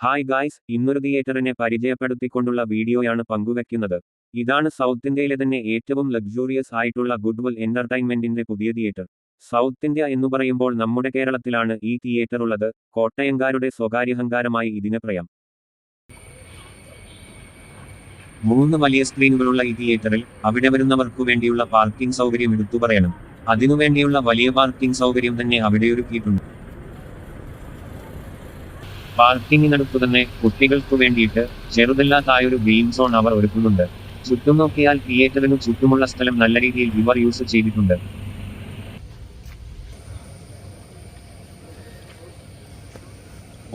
Hi guys, ഇന്നൊരു തിയേറ്ററിനെ പരിചയപ്പെടുത്തിക്കൊണ്ടുള്ള വീഡിയോയാണ് പങ്കുവെക്കുന്നത്. ഇതാണ് സൗത്ത് ഇന്ത്യയിലെ തന്നെ ഏറ്റവും ലക്സൂറിയസ് ആയിട്ടുള്ള ഗുഡ്വിൽ എന്റർടൈൻമെന്റിന്റെ പുതിയ തിയേറ്റർ. സൗത്ത് ഇന്ത്യ എന്നു പറയുമ്പോൾ നമ്മുടെ കേരളത്തിലാണ് ഈ തിയേറ്റർ ഉള്ളത്. കോട്ടയംകാരുടെ സ്വകാര്യഹങ്കാരമായി ഇതിനെ പറയാം. 3 വലിയ സ്ക്രീനുകളുള്ള ഈ തിയേറ്ററിൽ അവിടെ വരുന്നവർക്കു വേണ്ടിയുള്ള പാർക്കിംഗ് സൗകര്യം എടുത്തു പറയണം. അതിനുവേണ്ടിയുള്ള വലിയ പാർക്കിംഗ് സൗകര്യം തന്നെ അവിടെയൊരുക്കിയിട്ടുണ്ട്. പാർക്കിങ്ങിനടുത്തു തന്നെ കുട്ടികൾക്കു വേണ്ടിയിട്ട് ചെറുതല്ലാത്തായൊരു ഗെയിം സോൺ അവർ ഒരുക്കുന്നുണ്ട്. ചുറ്റും നോക്കിയാൽ തിയേറ്ററിനു ചുറ്റുമുള്ള സ്ഥലം നല്ല രീതിയിൽ ഇവർ യൂസ് ചെയ്തിട്ടുണ്ട്.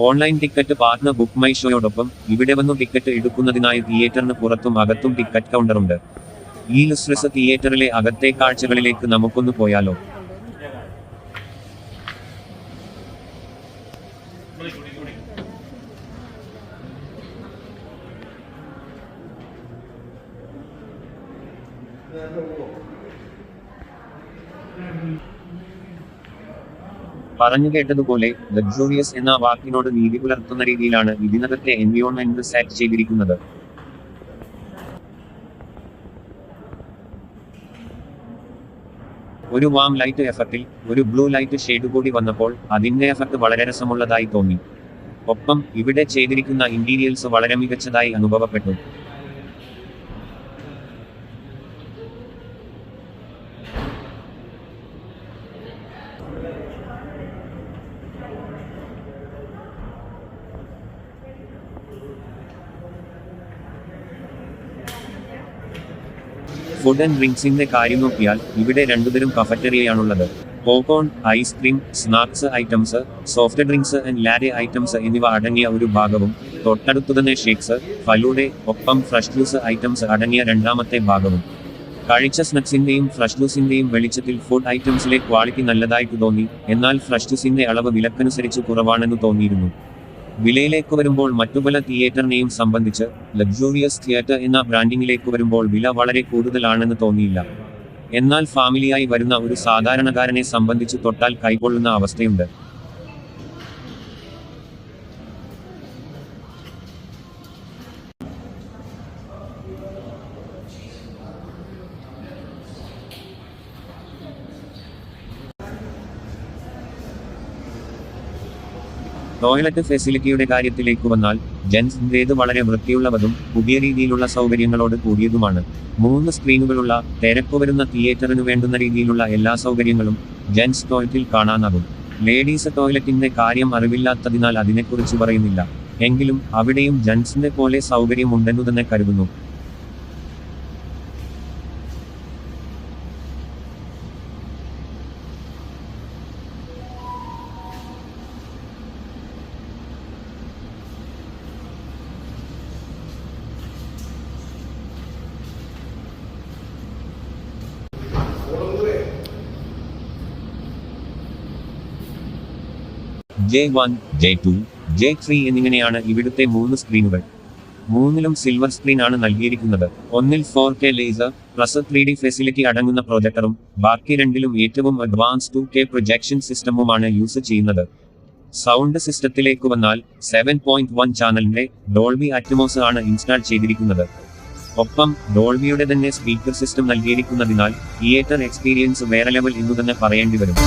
Online ticket partner Book My ഷോയോടൊപ്പം ഇവിടെ വന്നു ടിക്കറ്റ് എടുക്കുന്നതിനായി തിയേറ്ററിന് പുറത്തും അകത്തും ടിക്കറ്റ് കൗണ്ടറുണ്ട്. ഈ ലുസ്ട്രസ് തിയേറ്ററിലെ അകത്തെ കാഴ്ചകളിലേക്ക് നമുക്കൊന്ന് പോയാലോ? പറഞ്ഞു കേട്ടതുപോലെ ലക്സൂറിയസ് എന്ന വാക്കിനോട് നീതി പുലർത്തുന്ന രീതിയിലാണ് ഇതിനകത്തെ എൻവിയോൺമെന്റ് സെറ്റ് ചെയ്തിരിക്കുന്നത്. ഒരു വാം ലൈറ്റ് എഫക്റ്റിൽ ഒരു ബ്ലൂ ലൈറ്റ് ഷെയ്ഡ് കൂടി വന്നപ്പോൾ അതിന്റെ എഫക്ട് വളരെ രസമുള്ളതായി തോന്നി. ഒപ്പം ഇവിടെ ചെയ്തിരിക്കുന്ന ഇന്റീരിയൽസ് വളരെ മികച്ചതായി അനുഭവപ്പെട്ടു. ഫുഡ് ആൻഡ് ഡ്രിങ്ക്സിന്റെ കാര്യം നോക്കിയാൽ ഇവിടെ രണ്ടുതരം കഫറ്റേറിയയാണുള്ളത്. Popcorn, ice cream, snacks items, soft drinks and ലാഡെ ഐറ്റംസ് എന്നിവ അടങ്ങിയ ഒരു ഭാഗവും തൊട്ടടുത്തുതന്നെ ഷേക്സ്, ഫലൂഡെ, ഒപ്പം ഫ്രഷ് ജ്യൂസ് ഐറ്റംസ് അടങ്ങിയ രണ്ടാമത്തെ ഭാഗവും. കഴിച്ച സ്നാക്സിന്റെയും ഫ്രഷ് ജ്യൂസിന്റെയും വെളിച്ചത്തിൽ ഫുഡ് ഐറ്റംസിലെ ക്വാളിറ്റി നല്ലതായിട്ട് തോന്നി. എന്നാൽ ഫ്രഷ് ജ്യൂസിന്റെ അളവ് വിലക്കനുസരിച്ച് കുറവാണെന്ന് തോന്നിയിരുന്നു. വിലയിലേക്ക് വരുമ്പോൾ മറ്റു പല തിയേറ്ററിനെയും സംബന്ധിച്ച് ലക്സൂറിയസ് തിയേറ്റർ എന്ന ബ്രാൻഡിങ്ങിലേക്ക് വരുമ്പോൾ വില വളരെ കൂടുതലാണെന്ന് തോന്നിയില്ല. എന്നാൽ ഫാമിലിയായി വരുന്ന ഒരു സാധാരണക്കാരനെ സംബന്ധിച്ച് തൊട്ടാൽ കൈകൊള്ളുന്ന അവസ്ഥയുണ്ട്. ടോയ്ലറ്റ് ഫെസിലിറ്റിയുടെ കാര്യത്തിലേക്ക് വന്നാൽ ജെൻസിന്റേത് വളരെ വൃത്തിയുള്ളതും പുതിയ രീതിയിലുള്ള സൗകര്യങ്ങളോട് കൂടിയതുമാണ്. 3 സ്ക്രീനുകളുള്ള തിരക്കുവരുന്ന തിയേറ്ററിനു വേണ്ടുന്ന രീതിയിലുള്ള എല്ലാ സൗകര്യങ്ങളും ജെൻസ് ടോയ്ലറ്റിൽ കാണാനാകും. ലേഡീസ് ടോയ്ലറ്റിന്റെ കാര്യം അറിവില്ലാത്തതിനാൽ അതിനെക്കുറിച്ച് പറയുന്നില്ല. എങ്കിലും അവിടെയും ജെൻസിന്റെ പോലെ സൗകര്യം ഉണ്ടെന്നു തന്നെ കരുതുന്നു. J1, J2, J3 എന്നിങ്ങനെയാണ് ഇവിടുത്തെ 3 സ്ക്രീനുകൾ. 3ലും സിൽവർ സ്ക്രീൻ ആണ് നൽകിയിരിക്കുന്നത്. ഒന്നിൽ 4K laser plus 3D facility അടങ്ങുന്ന പ്രൊജക്ടറും ബാക്കി 2ലും ഏറ്റവും അഡ്വാൻസ് 2K പ്രൊജക്ഷൻ സിസ്റ്റമുമാണ് യൂസ് ചെയ്യുന്നത്. സൗണ്ട് സിസ്റ്റത്തിലേക്ക് വന്നാൽ 7.1 ചാനലിന്റെ ഡോൾബി അറ്റ്മോസ് ആണ് ഇൻസ്റ്റാൾ ചെയ്തിരിക്കുന്നത്. ഒപ്പം ഡോൾബിയുടെ തന്നെ സ്പീക്കർ സിസ്റ്റം നൽകിയിരിക്കുന്നതിനാൽ തിയേറ്റർ എക്സ്പീരിയൻസ് വേറെ ലെവൽ എന്നു തന്നെ പറയേണ്ടി വരും.